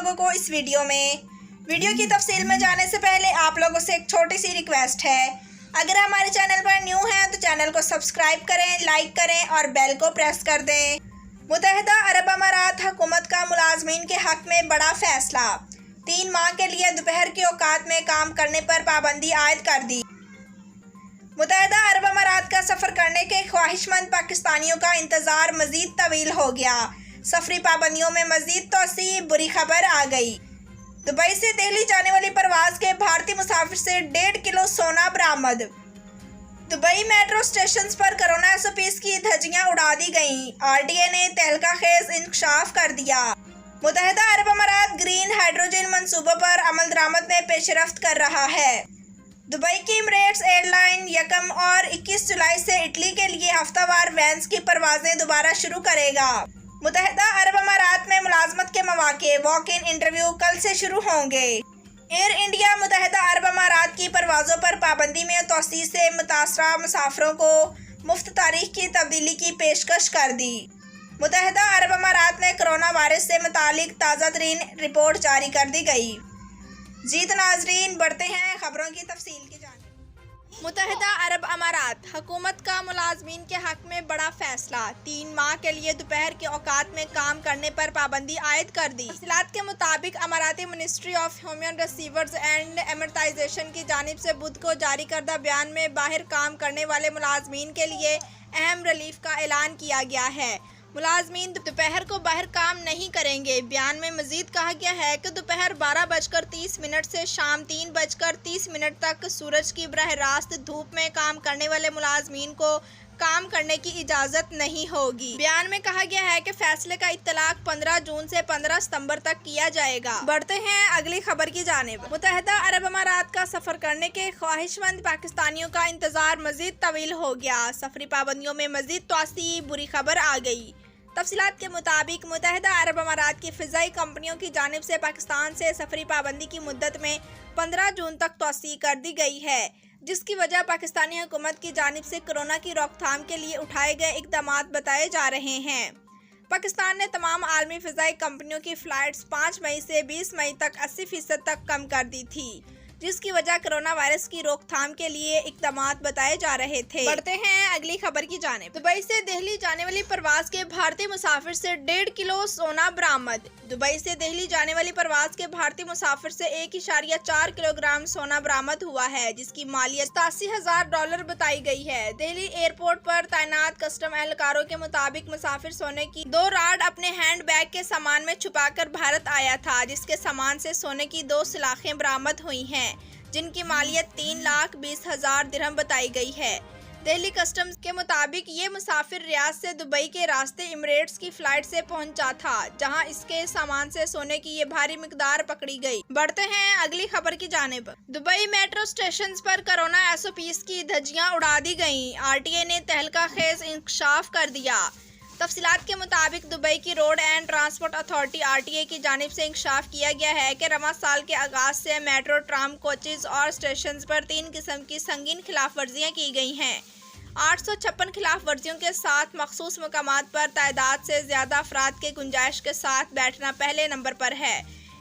लोगों को इस वीडियो की तफसील में जाने से पहले आप लोगों से एक छोटी सी रिक्वेस्ट है। अगर हमारे चैनल पर न्यू हैं तो चैनल को सब्सक्राइब करें, लाइक करें और बेल को प्रेस कर दें। मुत्तहिदा अरब अमारात हुकूमत का मुलाजमीन के हक में बड़ा फैसला। 3 माह के लिए दोपहर के औकात में काम करने पर पाबंदी आयद कर दी। मुत्तहिदा अरब अमारात का सफ़र करने के ख्वाहिशमंद पाकिस्तानियों का इंतज़ार मज़ीद तवील हो गया। सफरी पाबंदियों में मज़ीद तोसी, बुरी खबर आ गई। दुबई से दिल्ली जाने वाली परवाज़ के भारतीय मुसाफिर से 1.5 किलो सोना बरामद। दुबई मेट्रो स्टेशन पर कोरोना एसओपीज़ की धज्जियां उड़ा दी गईं। आरटीए ने तहलका खेज इंकशाफ कर दिया। मुत्तहिदा अरब अमारात ग्रीन हाइड्रोजन मंसूबों पर अमल दरामद में पेशरफ्त कर रहा है। दुबई की एमिरेट्स एयरलाइन 1 और 21 जुलाई से इटली के लिए हफ्तावार वैन्स की परवाजें दोबारा शुरू करेगा। मुत्तहिदा अरब अमारात में मुलाजमत के मौके वॉक इन इंटरव्यू कल से शुरू होंगे। एयर इंडिया मुत्तहिदा अरब अमारात की परवाज़ों पर पाबंदी में तोसी से मुतासरा मुसाफिरों को मुफ्त तारीख की तब्दीली की पेशकश कर दी। मुत्तहिदा अरब अमारात में कोरोना वायरस से मुतालिक ताज़ा तरीन रिपोर्ट जारी कर दी गई। जीत नाजरीन, बढ़ते हैं खबरों की तफसील की जानिब। मुत्तहिदा अरब अमारात हुकूमत का मुलाजमीन के हक में बड़ा फैसला। 3 माह के लिए दोपहर के औकात में काम करने पर पाबंदी आयद कर दी। तफसीलात के मुताबिक अमाराती ministry of human receivers and emiratisation की जानिब से बुध को जारी करदा बयान में बाहर काम करने वाले मुलाजमीन के लिए अहम रिलीफ का ऐलान किया गया है। मुलाजमीन दोपहर को बाहर काम नहीं करेंगे। बयान में मजीद कहा गया है कि दोपहर 12:30 से शाम 3:30 तक सूरज की बरह रास्त धूप में काम करने वाले मुलाजमीन को काम करने की इजाज़त नहीं होगी। बयान में कहा गया है कि फैसले का इत्तलाक 15 जून से 15 सितंबर तक किया जाएगा। बढ़ते हैं अगली खबर की जानिब। मुत्तहिदा अरब अमारात का सफ़र करने के ख्वाहिशमंद पाकिस्तानियों का इंतज़ार मज़ीद तवील हो गया। सफरी पाबंदियों में मज़ीद तोसी, बुरी खबर आ गई। तफसीलात के मुताबिक मुत्तहिदा अरब अमारात की फ़िज़ाई कंपनियों की जानिब से पाकिस्तान से सफरी पाबंदी की मुद्दत में 15 जून तक तोसी कर दी गई है, जिसकी वजह पाकिस्तानी हुकूमत की जानिब से कोरोना की रोकथाम के लिए उठाए गए इक़दामात बताए जा रहे हैं। पाकिस्तान ने तमाम आलमी फ़िज़ाई कंपनियों की फ़्लाइट्स 5 मई से 20 मई तक 80% तक कम कर दी थी, जिसकी वजह कोरोना वायरस की रोकथाम के लिए इक़दामात बताए जा रहे थे। बढ़ते हैं अगली खबर की जानिब। दुबई से दिल्ली जाने वाली परवाज़ के भारतीय मुसाफिर से 1.5 किलो सोना बरामद। दुबई से दिल्ली जाने वाली परवाज़ के भारतीय मुसाफिर से 1.4 किलोग्राम सोना बरामद हुआ है, जिसकी मालियत $87,000 बताई गई है। दिल्ली एयरपोर्ट पर तैनात कस्टम एहलकारों के मुताबिक मुसाफिर सोने की 2 राड अपने हैंड बैग के सामान में छुपाकर भारत आया था, जिसके सामान से सोने की 2 सलाखें बरामद हुई हैं, जिनकी मालियत 3,20,000 दिरहम बताई गई है। दिल्ली कस्टम्स के मुताबिक ये मुसाफिर रियाद से दुबई के रास्ते एमिरेट्स की फ्लाइट से पहुंचा था, जहां इसके सामान से सोने की ये भारी मिकदार पकड़ी गई। बढ़ते हैं अगली खबर की जानिब। दुबई मेट्रो स्टेशन पर कोरोना एसओपीज़ की धज्जियां उड़ा दी गईं। आरटीए ने तहलका खेज इंकशाफ कर दिया। तफसीलात के मुताबिक दुबई की road and transport authority RTA की जानिब से इंकशाफ किया गया है कि रवां साल के आगाज से मेट्रो, ट्राम, कोचेज और स्टेशन पर 3 किस्म की संगीन खिलाफ वर्जियाँ की गई हैं। 856 खिलाफ वर्जियों के साथ मखसूस मकामात पर तादाद से ज़्यादा अफराद के गुंजाइश के साथ बैठना पहले नंबर पर है।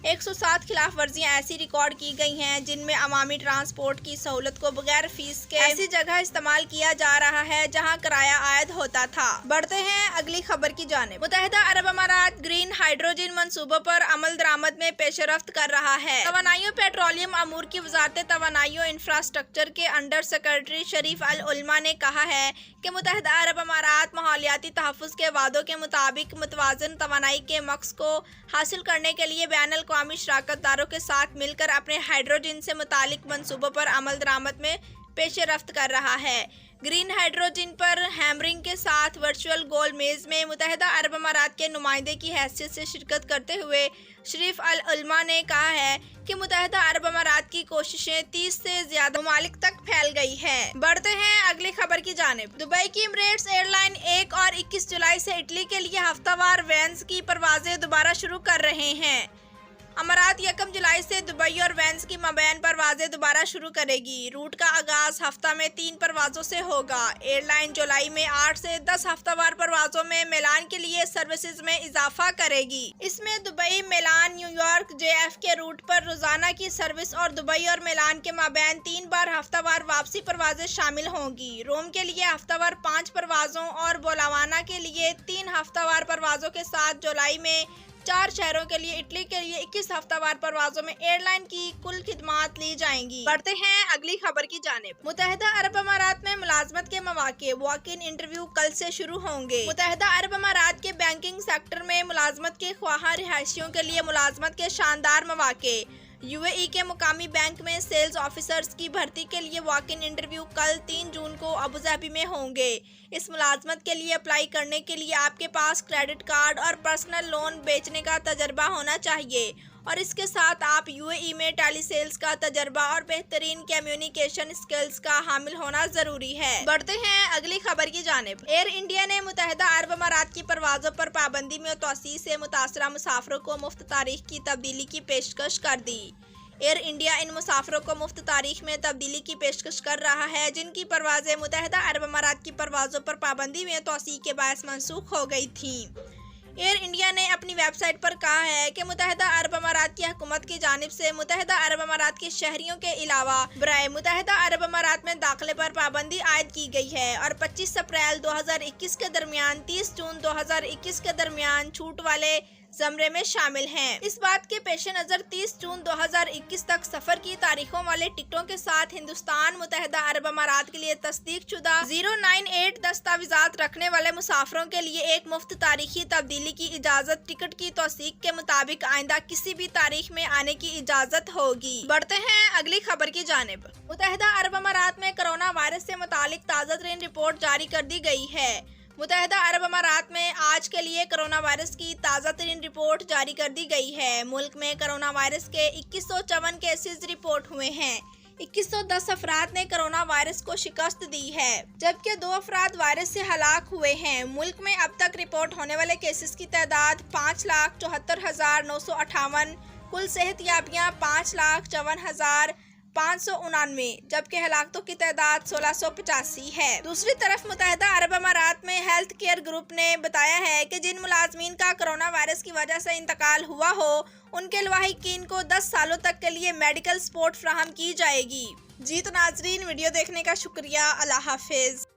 107 खिलाफ वर्जियाँ ऐसी रिकॉर्ड की गई हैं जिनमें अवामी ट्रांसपोर्ट की सहूलत को बगैर फीस के ऐसी जगह इस्तेमाल किया जा रहा है जहां किराया आयद होता था। बढ़ते हैं अगली खबर की जानिब। मुत्तहिदा अरब अमारात ग्रीन हाइड्रोजन मंसूबों पर अमल दरामद में पेशरफ्त कर रहा है। तवानाई पेट्रोलियम अमूर की वजारत तवानाई इंफ्रास्ट्रक्चर के अंडर सेक्रेटरी शरीफ अल उलमा ने कहा है कि मुत्तहिदा अरब अमारात माहौलियाती तहफ़्फ़ुज़ के वादों के मुताबिक मुतवाज़िन तवानाई के मक़सद को हासिल करने के लिए बैन अल-अक़वामी शराकतदारों के साथ मिलकर अपने हाइड्रोजन से मुतालिक मंसूबों पर अमल दरामद में पेशरफ्त कर रहा है। ग्रीन हाइड्रोजन पर हैमरिंग के साथ वर्चुअल गोल मेज़ में मुत्तहिदा अरब अमारात के नुमाइंदे की हैसियत से शिरकत करते हुए शरीफ अल उलमा ने कहा है कि मुत्तहिदा अरब अमारात की कोशिशें 30 से ज़्यादा ममालिक तक फैल गई है। बढ़ते हैं अगली खबर की जानिब। दुबई की एमिरेट्स एयरलाइन 1 और 21 जुलाई से इटली के लिए हफ्तावार वैन्स की परवाजें दोबारा शुरू कर रहे हैं। امارات 1 जुलाई से दुबई और वेन्स की माबैन परवाजें दोबारा शुरू करेगी। रूट का आगाज हफ्ता में 3 परवाजों से होगा। एयरलाइन जुलाई में 8 से 10 हफ्तावार परवाजों में मिलान के लिए सर्विसेज में इजाफा करेगी। इसमें दुबई, मिलान, न्यूयॉर्क, JF के रूट पर रोजाना की सर्विस और दुबई और मिलान के माबैन 3 बार हफ्तावार वापसी परवाजें शामिल होंगी। रोम के लिए हफ्तावार 5 परवाजों और बोलावाना के लिए 3 हफ्तावार परवाजों के साथ जुलाई में 4 शहरों के लिए, इटली के लिए 21 हफ्तावार परवाजों में एयरलाइन की कुल खिदमात ली जाएंगी। बढ़ते हैं अगली खबर की जानिब। मुत्तहिदा अरब अमारात में मुलाजमत के मौके, वॉक इन इंटरव्यू कल से शुरू होंगे। मुत्तहिदा अरब अमारात के बैंकिंग सेक्टर में मुलाजमत के ख्वाहा रिहायशियों के लिए मुलाजमत के शानदार मौके। UAE के मुकामी बैंक में सेल्स ऑफिसर्स की भर्ती के लिए वॉक इन इंटरव्यू कल 3 जून को अबू धाबी में होंगे। इस मुलाजमत के लिए अप्लाई करने के लिए आपके पास क्रेडिट कार्ड और पर्सनल लोन बेचने का तजर्बा होना चाहिए और इसके साथ आप UAE में टेली सेल्स का तजर्बा और बेहतरीन कम्युनिकेशन स्किल्स का हामिल होना जरूरी है। बढ़ते हैं अगली खबर की जानिब। एयर इंडिया ने मुत्तहिदा अरब अमारात की परवाजों पर पाबंदी में तोसी से मुतासरा मुसाफरों को मुफ्त तारीख की तब्दीली की पेशकश कर दी। एयर इंडिया इन मुसाफरों को मुफ्त तारीख में तब्दीली की पेशकश कर रहा है जिनकी परवाजें मुत्तहिदा अरब अमारात की परवाजों पर पाबंदी में तोसी के बायस मनसूख हो गई थीं। एयर इंडिया ने अपनी वेबसाइट पर कहा है कि मुत्तहिदा अरब अमारात की हुकूमत की जानिब से मुत्तहिदा अरब अमारात के शहरियों के अलावा बराए मुत्तहिदा अरब अमारात में दाखिले पर पाबंदी आयद की गई है और 25 अप्रैल 2021 के दरमियान 30 जून 2021 के दरमियान छूट वाले ज़मरे में शामिल हैं। इस बात के पेश नज़र 30 जून 2021 तक सफर की तारीखों वाले टिकटों के साथ हिंदुस्तान मुत्तहिदा अरब अमारात के लिए तस्दीक शुदा 098 दस्तावेजात रखने वाले मुसाफरों के लिए एक मुफ्त तारीखी तब्दीली की इजाज़त टिकट की तौसीक के मुताबिक आइंदा किसी भी तारीख में आने की इजाज़त होगी। बढ़ते हैं अगली खबर की जानिब। मुत्तहिदा अरब अमारात में कोरोना वायरस से मुतालिक ताज़ा तरीन रिपोर्ट जारी कर दी गई है। मुत्तहिदा अरब अमारात में आज के लिए कोरोना वायरस की ताज़ा तरीन रिपोर्ट जारी कर दी गई है। मुल्क में कोरोना वायरस के 2154 केसेस रिपोर्ट हुए हैं। 2110 अफराद ने कोरोना वायरस को शिकस्त दी है जबकि 2 अफराद वायरस से हलाक हुए हैं। मुल्क में अब तक रिपोर्ट होने वाले केसेस की तादाद 5,74,958, कुल सेहतयाबियाँ 5,54,599 जबकि हलाकतों की तादाद 1685 है। दूसरी तरफ मुत्तहिदा अरब अमारात में हेल्थ केयर ग्रुप ने बताया है कि जिन मुलाजमीन का कोरोना वायरस की वजह से इंतकाल हुआ हो उनके लवाहिकीन को 10 सालों तक के लिए मेडिकल सपोर्ट फराहम की जाएगी। जी तो नाजरीन, वीडियो देखने का शुक्रिया। अल्लाह हाफिज।